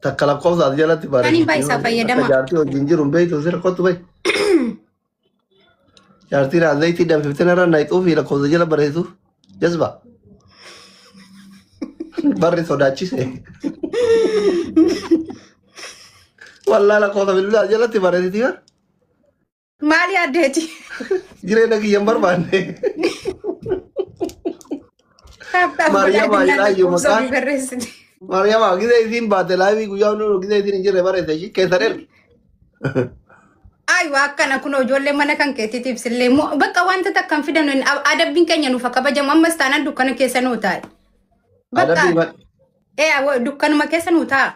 Takkalam qofsa as jalatti bare. Ani baay'isaa fayyadama. Jaartii wajjin jiru beektu sirra kottu bay. Jaartiin azaytii danfifteen irra naayituu fi lakkoofsa jala bareetu jazba. Barri sodaachise. Wallaa lakkoofsa bilbilaa jalatti bareetiti gaa. Maali addeeti? Jireenya kiyyan barbaanne. Mariyamaa jedhaa maqaan. Mariyamaa gisee isiin baate laayivii guyyaa hunduu gisee isiin hin jirre bareete ishii keessa dheerti. Aywa akkana kun ijoollee mana kan keetiitiif sillee bakka wanta takkan fidan adabbiin keenya nuuf kabajamu ammas taanaan dukkana keessa nuu taa'e. Bakka dukkanuma keessa nuu taa'a.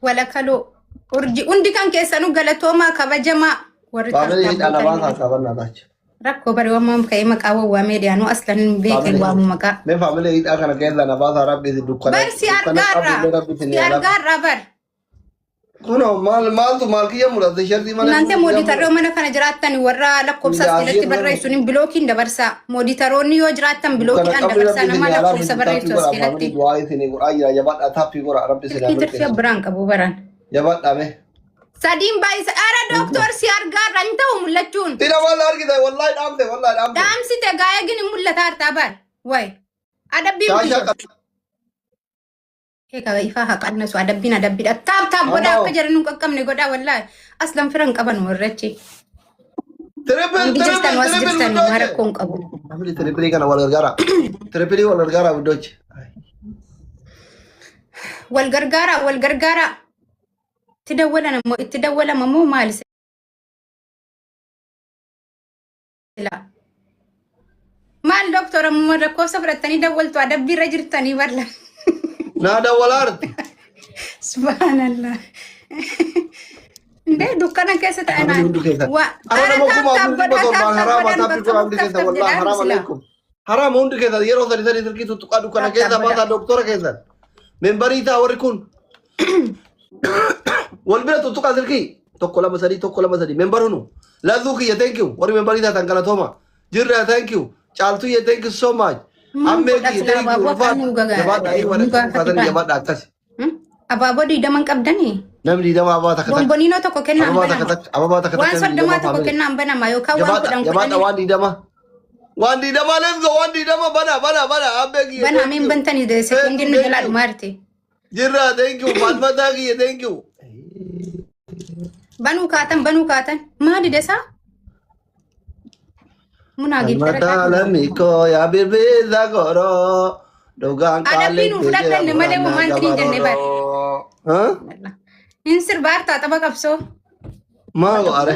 Walakaloo urji hundi kan keessa nu galatoomaa kabajamaa warri taasisaa. Rakkoo bari waamam ka'ee maqaa wawwaa meediyaanuu aslan beekan waamu maqaa. Mee faamilee hidhaa kana keessa nafaasaa rabbiisi dukkana. Bar si argaarraa bar. Kunoo maal kiyya mul'ate shartii mana. Naante mooditaroo mana kana jiraattan warra lakkoofsaas jalatti barreessuun bilookiin dabarsaa. Mooditaroonni yoo jiraattan bilookiidhaan dabarsaa nama lakkoofsa barreessu as jalatti. Tirfii biraan qabu baran. Jabaadhaame. Sadiin baay'isa ara doktor si argaarra hin ta'u mul'achuun. Tina wal argite wallahi dhaamte. Dhaamsite gaa'ee gini mul'ata hartaa bar. Way. Adabbiin Eka ifaa haqannasu adabbiidha. Taap godhaa akka jiran hin qaqqabne godhaa wallahi. Aslan firan qaban warrachi. Jirtan waan rakkoon qabu. Tiripilii kana wal gargaara. Tiripilii wal gargaara guddochi. Wal gargaara. Itti dawwalama moo maali sila? Maal doktora mu lakkoofsa fudhattanii dawwaltu adabbiirra jirtanii barla. Naa dawwalaarti. Subhanallah. Ndee dukkana keessa ta'anaa. Haram hundi keessa yeroo sadi sirkiitu tuqaa dukkana keessa baasaa doktora keessan. Membarii taa warri kun. Walbira tuttuqaa sirkii tokko lama sadii membar hunu laazuu kiyya thank you warri membarii taatan galatoma jirra thank you caaltuu ye thank you so much ammee kiyya thank you jabaadha akkas abaaboo diidaman qabdanii namni diidama ababaa takka bomboniinoo tokko kennaan ababaa takka waan soddomaa tokko kennaan banama yookaan waan kudhan jabaadha waan diidama let's go waan diidama bana ammee kiyya bana ameen bantanii sekundiin nu jalaa dhumaarte jirra thank you maalmataa kiyya thank you Banu kaatan. Maali desa? Muna giftara. Mata lamiko ya birbeza goro. Dogang kali. Ada pinu fudatan ne male mo mantri jenne bar. Insir bar ta taba kapso. Ma go are.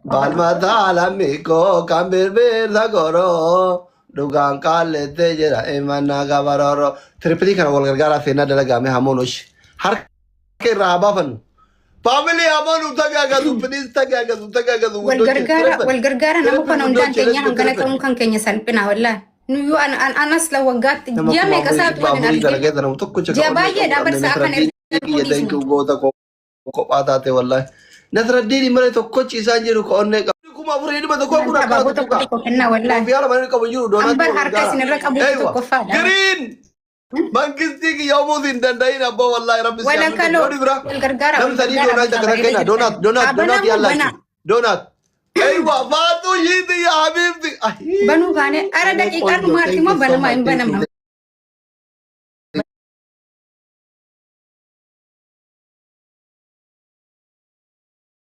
Bal mata lamiko kam birbeza goro. Dogang kali te jera emana gabaroro. Tripli kana wal gargara fena dalaga me hamonosh. Har ke raba fan. Family amanu tagagadu please tagagadu wal gargara namu kana undan kenya hangana tamu kan kenya salpina wallahi nuyu anas la wagat jame kasatu wan arge jabaye da barsa kan thank you gota ko patate wallahi nasraddini mare to kochi sanjiru ko onne kuma fure ni bada ko kuna ko kenna wallahi yara mane ko yuru donat ambar harka sin raqabu ko fa green Bangkisti ki yamu din dandai na ba wallahi rabbi wala kalo gargara nam sadi donat takra donat ya Allah donat aywa fatu yidi ya habibti banu gane ara daqiqa nu marti mo banama in banama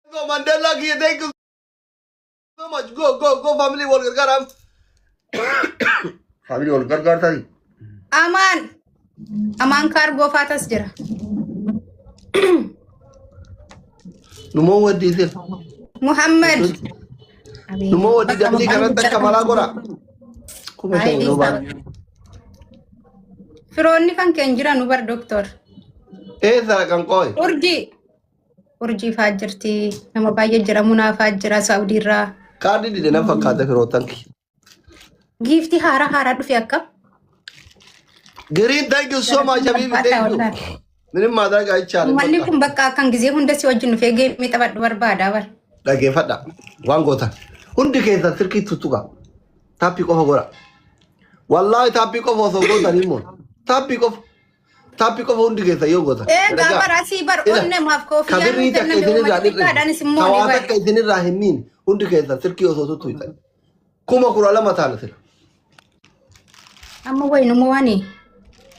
go Mandela ki thank you so much go family wal gargara family wal gargara tadi Aman kargo fatas jira. Numo wadi sir. Muhammad. Numo wadi damni karanta kamala gora. Kuma sai no ba. Fironni kan kenjira nu bar doktor. Sara kan koy. Urji fajirti nama baay'ee jira munaa fajira Saudi irraa. Kaadi dide na fakkaata firootanki. Gifti hara dhufi akka. Green, thank you so much, Habibi. Thank you. Minim mother guy challenge. Manni kun bakka kan gize hunda si wajjin fege mi tabat barbaada bar. Dage fada. Wan gota. Hundi keessa sirki tutuga. Tapi ko hogora. Wallahi tapi ko so gota ni mo. Taappi qofa hundi keessa yoo goota. Gaafa rasii bar onne maaf koofii kabirrii takka isinirraa dhirre hawaa takka isinirraa hin miine hundi keessa silkii osoo tuttu hitan 12,000 taana sila. Amma wayinuma waani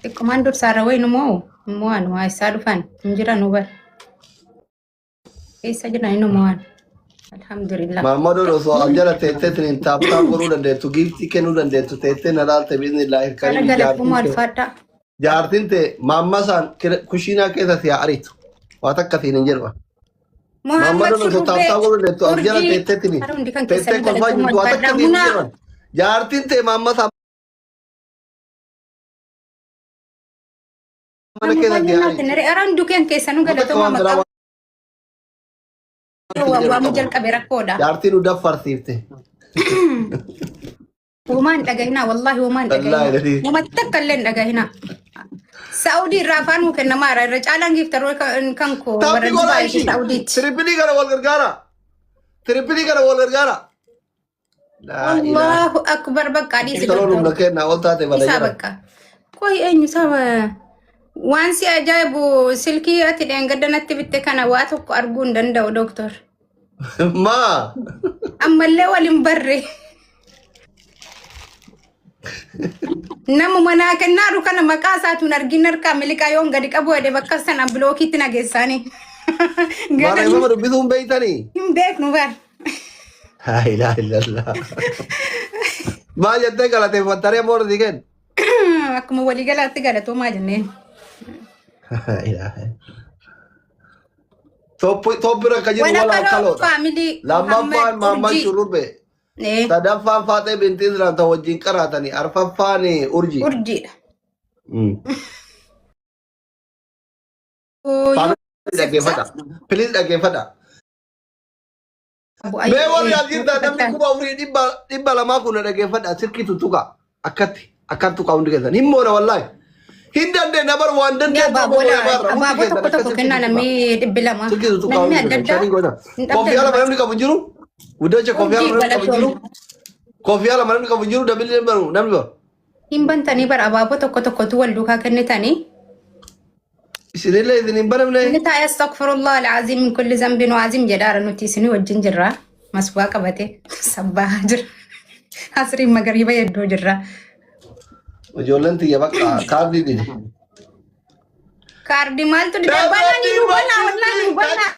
xiqqomaan dursaarra wayinuma waan waa isaa dhufan hin jiran hubar. Keessa jiran inuma waan. Alhamdulillah. Maammadoon osoo jala teessee tiniin taaptaa godhuu dandeettu giiftii kennuu dandeettu teessee na laalte biiznillaahi kana galapuma alfaadhaa. Jaartiin ta'e maammasaan kushiinaa keessa si haa ariitu. Waa takka siin hin jedhu. Maammadoon osoo taaptaa godhuu dandeettu as jala teessee tiniin teessee kolfaa jirtu waa takka siin hin jedhu. Jaartiin ta'e maammasaan mana keessa si haa ariitu. Araan dukeen keessanuu galatoomaa maqaa. Waamu jalqabe rakkoodha. Jaartiin nu daffarsiifte. Woman dhagahina wallahi woman dhagahina. Woman takka illee dhagahina. Saudi irraa afaan nu kenna maara irra caalaan giiftaroo kan koo warra Dubaay Saudiitti. Tirippilii kana wal gargaara. Tirippilii kana wal gargaara. Allahu akbar bakka dhiisi tokko. Toloon humna kennaa ol taate bala jira. Isaa bakka. Koi eenyu saba waan si ajaa'ibu silkii ati dheengaddanatti bitte kana waa tokko arguu hin danda'u doktor. Maa. Ammallee waliin barre. Namu manaa kennaa kana maqaa isaatuun argin harkaa miliqaa yoon gadi qabu jedhe bakka sana bilookiitti nageessaanii. Maara imama dubbisuu hin beeytanii? Hin beeknu bar. Haa ilaa illallah. Maal jettee galateeffattaree moora si kennu? Akkuma walii galaatti galatoomaa jenneen. Haa ilaa. Toppira ka jiru wala kaloodha. Lammaffaan maamman shurrubbe. Sadaffaan Faatee binti Israel ta'u wajjin qaraatanii arfaffaan urjii. Urjiidha. Piliis dhaggeeffadha. Mee warri asirraa namni 4,200 kun dhaggeeffadha sirkii tuttuqa akkatti tuqaa hundi keessan hin moona wallaahi. Hin dandeenya bar waan dandeenya. Abaaboo tokko kennaa namni 200. Namni adda addaa. Koffii ala namni qabu jiru. Udah koffii ala namni qabu jiru. Koffii ala namni qabu jiru dabili namni baru. Hin bantanii bar abaaboo tokkotu wal duukaa kennitanii. Isinillee isin hin banamne. Inni taa'ee astaghfirullah al'aazim min kulli zambin waazim jedhaara nuti isinii wajjin jirra. Maswaa qabate sabbaa jira. Asriin magariiba hedduu jirra. Ijoolleen tiyya bakka kaardii dide. Kaardii maaltu dide? Bananii nu banaa wallahi nu banaa.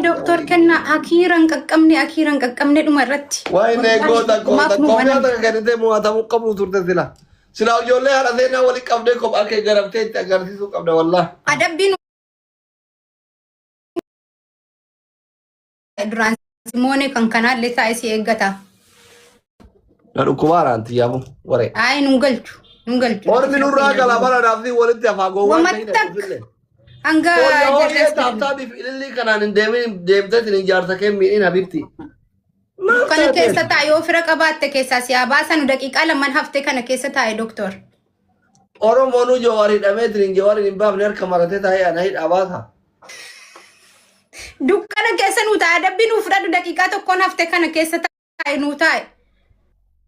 Doktor kenna akhiran qaqqabne dhuma irratti. Waa'ee neegoota koofiyyaa gaditee mo'atamuu qabnu turte sila. Sila ijoollee haadha seenaa waliin qabdee kophaa kee garamtee itti agarsiisuu qabda wallah. Adabbiin duraan Simoonee kan kanaallee taa'ee si eeggata. Na dhukkubaaraan tiyyaamu waree. Ayi nun galchu. Ormi nurraa gala bara naafni walitti afaa gowwaan ta'e hanga hojii taaptaabiif ilillii kanaan hin deemin deemteetiin ijaarsa kee miidhin habibti. Kana keessa taa'e yoo fira qabaatte keessaa si haa baasan daqiiqaa lamaan haftee kana keessa taa'e doktor. Oromoonuu jawaarii dhameetiin jawaarii hin baafne harka maratee taa'ee ana hidhaa baasa. Dukkana keessa nuu taa'e adabbii nuu fudhadhu daqiiqaa tokkoon haftee kana keessa taa'e nuu taa'e.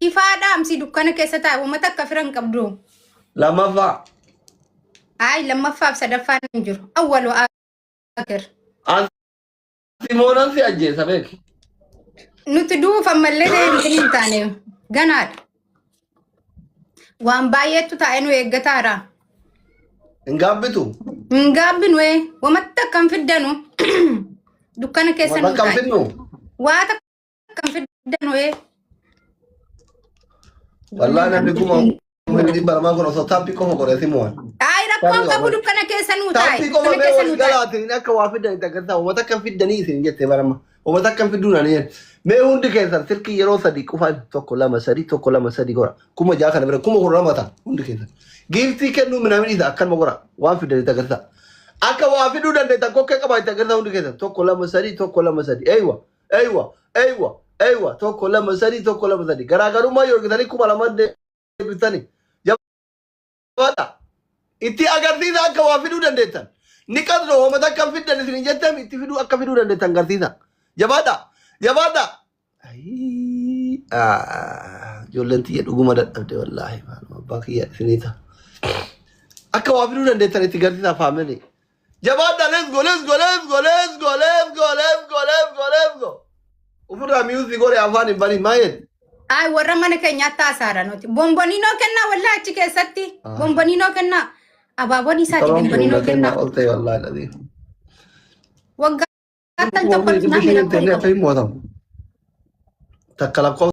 Ifaadhaamsi dukkana keessa taa'e uummata akka fira hin qabdu. Lammaffaa. Ayi lammaffaaf sadaffaan hin jiru. Awwalu akir. Simoonan si ajjeesa beeki. Nuti duufan mallee deemtee hin taane ganaadha. Waan baay'eetu taa'e nu eeggataara. Hin gaabbitu. Hin gaabbinu wamatti akkam fiddanu dukkana keessa nu taa'e. Waa akkam fiddanu Wallahi namni kuma Mwenye barama kono so tapi komo kore simuan. Ay rakkoon qabu dukkana keessa nu taa'e. Tapi komo me wal galati ni akka waa fidda ita garta wata kan fidda ni isin jette barama. Wata kan fidduna ni me hundi keessa sirki yeroo sadi qufan tokko lama sadi gora. Kuma jaa kana bira kuma gora mata hundi keessa. Gifti kennu minamini isa akkan magora waa fidda ita garta. Akka waa fiddu dandeetta kokke qaba ita garta hundi keessa tokko lama sadi. Aywa tokko lama sadi. Garaagarummaa yoo argitanii kuma lama bitanii. Wada itti agarsiisa akka waa fiduu dandeettan ni qadro wamata kan fiddan isin jettam itti fiduu akka fiduu dandeettan agarsiisa jabaadha jabaadha ijoolleen tiyya dhuguma dadhabde wallaahi abbaa kiyya isiniita akka waa fiduu dandeettan itti garsiisa faamili jabaadha let's go let's go let's go let's go let's go let's go let's go let's go ufirraa music godhe afaan hin bani maayet ay warra mana keenyaatti haasaara nuti bomboniinoo kennaa wallaa achi keessatti bomboniinoo kennaa abaaboon isaati bomboniinoo kennaa oltee wallaahi ladii waggaa kan tokko naa mira takka lakkoo